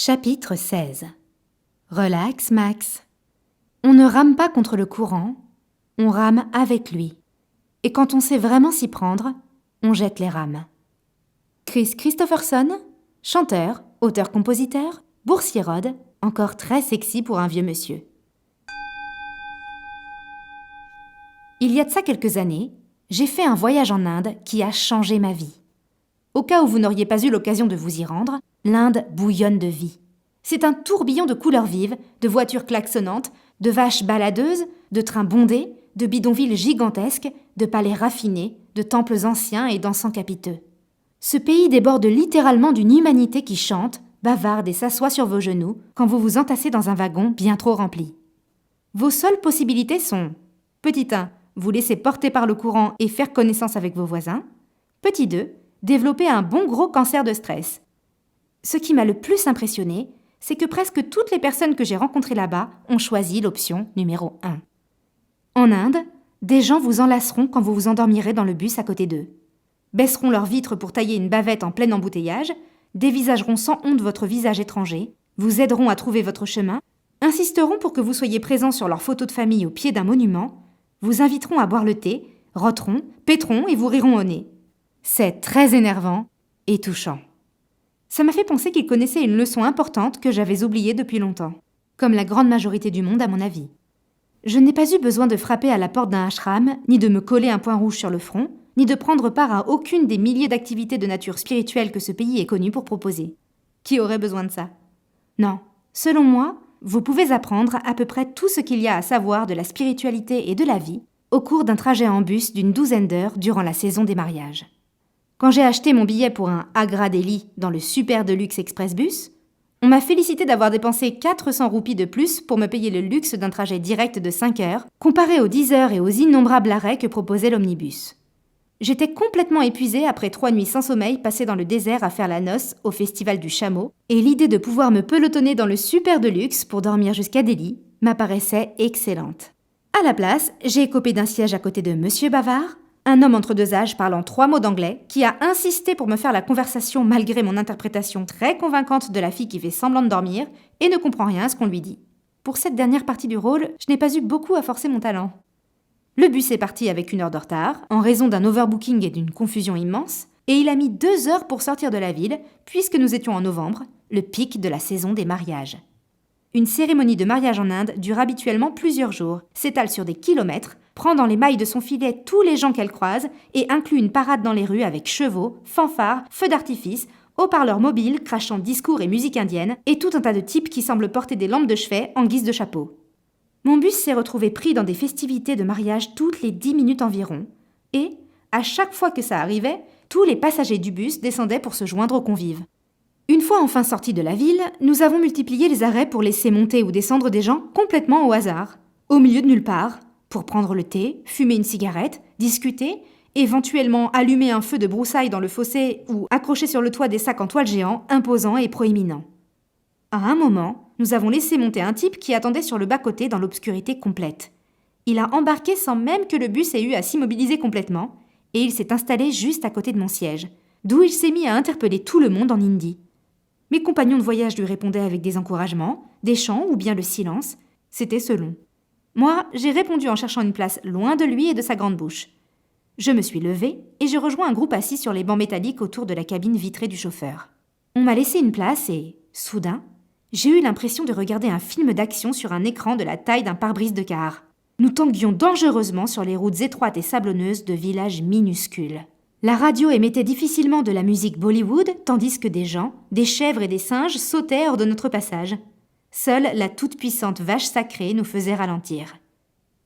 Chapitre 16. Relax, Max. On ne rame pas contre le courant, on rame avec lui. Et quand on sait vraiment s'y prendre, on jette les rames. Chris Christopherson, chanteur, auteur-compositeur, boursier Rhodes, encore très sexy pour un vieux monsieur. Il y a de ça quelques années, j'ai fait un voyage en Inde qui a changé ma vie. Au cas où vous n'auriez pas eu l'occasion de vous y rendre, l'Inde bouillonne de vie. C'est un tourbillon de couleurs vives, de voitures klaxonnantes, de vaches baladeuses, de trains bondés, de bidonvilles gigantesques, de palais raffinés, de temples anciens et d'encens capiteux. Ce pays déborde littéralement d'une humanité qui chante, bavarde et s'assoit sur vos genoux quand vous vous entassez dans un wagon bien trop rempli. Vos seules possibilités sont: petit 1, vous laisser porter par le courant et faire connaissance avec vos voisins. Petit 2, développer un bon gros cancer de stress. Ce qui m'a le plus impressionné, c'est que presque toutes les personnes que j'ai rencontrées là-bas ont choisi l'option numéro 1. En Inde, des gens vous enlaceront quand vous vous endormirez dans le bus à côté d'eux, baisseront leurs vitres pour tailler une bavette en plein embouteillage, dévisageront sans honte votre visage étranger, vous aideront à trouver votre chemin, insisteront pour que vous soyez présent sur leur photo de famille au pied d'un monument, vous inviteront à boire le thé, rôteront, péteront et vous riront au nez. C'est très énervant et touchant. Ça m'a fait penser qu'ils connaissaient une leçon importante que j'avais oubliée depuis longtemps, comme la grande majorité du monde à mon avis. Je n'ai pas eu besoin de frapper à la porte d'un ashram, ni de me coller un point rouge sur le front, ni de prendre part à aucune des milliers d'activités de nature spirituelle que ce pays est connu pour proposer. Qui aurait besoin de ça? Non, selon moi, vous pouvez apprendre à peu près tout ce qu'il y a à savoir de la spiritualité et de la vie au cours d'un trajet en bus d'une 12aine d'heures durant la saison des mariages. Quand j'ai acheté mon billet pour un Agra Delhi dans le Super Deluxe Express Bus, on m'a félicité d'avoir dépensé 400 roupies de plus pour me payer le luxe d'un trajet direct de 5 heures, comparé aux 10 heures et aux innombrables arrêts que proposait l'omnibus. J'étais complètement épuisée après 3 nuits sans sommeil passées dans le désert à faire la noce au Festival du Chameau, et l'idée de pouvoir me pelotonner dans le Super Deluxe pour dormir jusqu'à Delhi m'apparaissait excellente. À la place, j'ai écopé d'un siège à côté de Monsieur Bavard, un homme entre deux âges parlant 3 mots d'anglais, qui a insisté pour me faire la conversation malgré mon interprétation très convaincante de la fille qui fait semblant de dormir et ne comprend rien à ce qu'on lui dit. Pour cette dernière partie du rôle, je n'ai pas eu beaucoup à forcer mon talent. Le bus est parti avec 1 heure de retard, en raison d'un overbooking et d'une confusion immense, et il a mis 2 heures pour sortir de la ville, puisque nous étions en novembre, le pic de la saison des mariages. Une cérémonie de mariage en Inde dure habituellement plusieurs jours, s'étale sur des kilomètres, prend dans les mailles de son filet tous les gens qu'elle croise et inclut une parade dans les rues avec chevaux, fanfares, feux d'artifice, haut-parleurs mobiles crachant discours et musique indienne et tout un tas de types qui semblent porter des lampes de chevet en guise de chapeau. Mon bus s'est retrouvé pris dans des festivités de mariage toutes les 10 minutes environ et, à chaque fois que ça arrivait, tous les passagers du bus descendaient pour se joindre aux convives. Une fois enfin sortis de la ville, nous avons multiplié les arrêts pour laisser monter ou descendre des gens complètement au hasard, au milieu de nulle part, pour prendre le thé, fumer une cigarette, discuter, éventuellement allumer un feu de broussailles dans le fossé ou accrocher sur le toit des sacs en toile géant, imposants et proéminents. À un moment, nous avons laissé monter un type qui attendait sur le bas-côté dans l'obscurité complète. Il a embarqué sans même que le bus ait eu à s'immobiliser complètement, et il s'est installé juste à côté de mon siège, d'où il s'est mis à interpeller tout le monde en hindi. Mes compagnons de voyage lui répondaient avec des encouragements, des chants ou bien le silence. C'était selon. Moi, j'ai répondu en cherchant une place loin de lui et de sa grande bouche. Je me suis levée et j'ai rejoint un groupe assis sur les bancs métalliques autour de la cabine vitrée du chauffeur. On m'a laissé une place et, soudain, j'ai eu l'impression de regarder un film d'action sur un écran de la taille d'un pare-brise de car. Nous tanguions dangereusement sur les routes étroites et sablonneuses de villages minuscules. La radio émettait difficilement de la musique Bollywood, tandis que des gens, des chèvres et des singes sautaient hors de notre passage. Seule la toute-puissante vache sacrée nous faisait ralentir.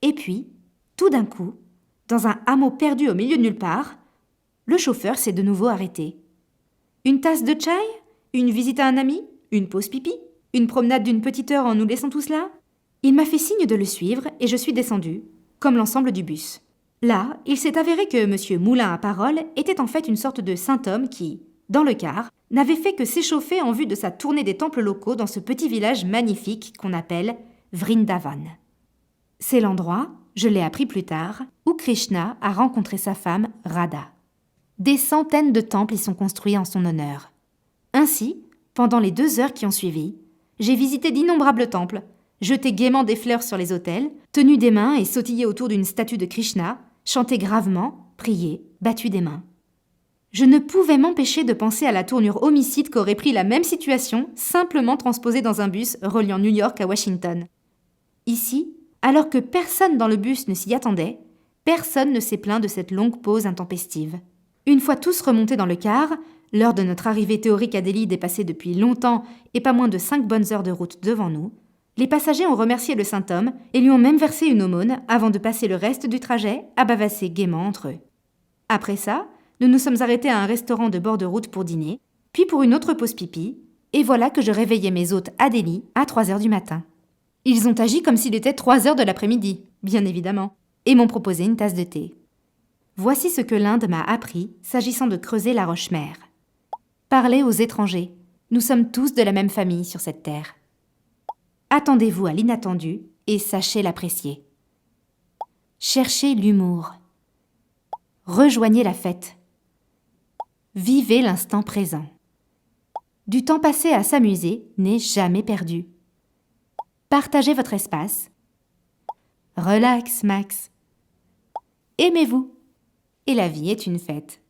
Et puis, tout d'un coup, dans un hameau perdu au milieu de nulle part, le chauffeur s'est de nouveau arrêté. Une tasse de chai? Une visite à un ami? Une pause pipi? Une promenade d'une petite heure en nous laissant tous là? Il m'a fait signe de le suivre et je suis descendue, comme l'ensemble du bus. Là, il s'est avéré que M. Moulin à Parole était en fait une sorte de saint homme qui, dans le car, n'avait fait que s'échauffer en vue de sa tournée des temples locaux dans ce petit village magnifique qu'on appelle Vrindavan. C'est l'endroit, je l'ai appris plus tard, où Krishna a rencontré sa femme Radha. Des centaines de temples y sont construits en son honneur. Ainsi, Pendant les 2 heures qui ont suivi, j'ai visité d'innombrables temples, jeté gaiement des fleurs sur les autels, tenu des mains et sautillé autour d'une statue de Krishna, chanté gravement, prié, battu des mains. Je ne pouvais m'empêcher de penser à la tournure homicide qu'aurait pris la même situation, simplement transposée dans un bus reliant New York à Washington. Ici, alors que personne dans le bus ne s'y attendait, personne ne s'est plaint de cette longue pause intempestive. Une fois tous remontés dans le car, l'heure de notre arrivée théorique à Delhi dépassait depuis longtemps et pas moins de 5 bonnes heures de route devant nous, les passagers ont remercié le saint homme et lui ont même versé une aumône avant de passer le reste du trajet à bavasser gaiement entre eux. Après ça, nous nous sommes arrêtés à un restaurant de bord de route pour dîner, puis pour une autre pause pipi, et voilà que je réveillais mes hôtes à Delhi à 3 heures du matin. Ils ont agi comme s'il était 3 heures de l'après-midi, bien évidemment, et m'ont proposé une tasse de thé. Voici ce que l'Inde m'a appris s'agissant de creuser la roche-mère. Parlez aux étrangers, nous sommes tous de la même famille sur cette terre. Attendez-vous à l'inattendu et sachez l'apprécier. Cherchez l'humour. Rejoignez la fête. Vivez l'instant présent. Du temps passé à s'amuser n'est jamais perdu. Partagez votre espace. Relax, Max. Aimez-vous. Et la vie est une fête.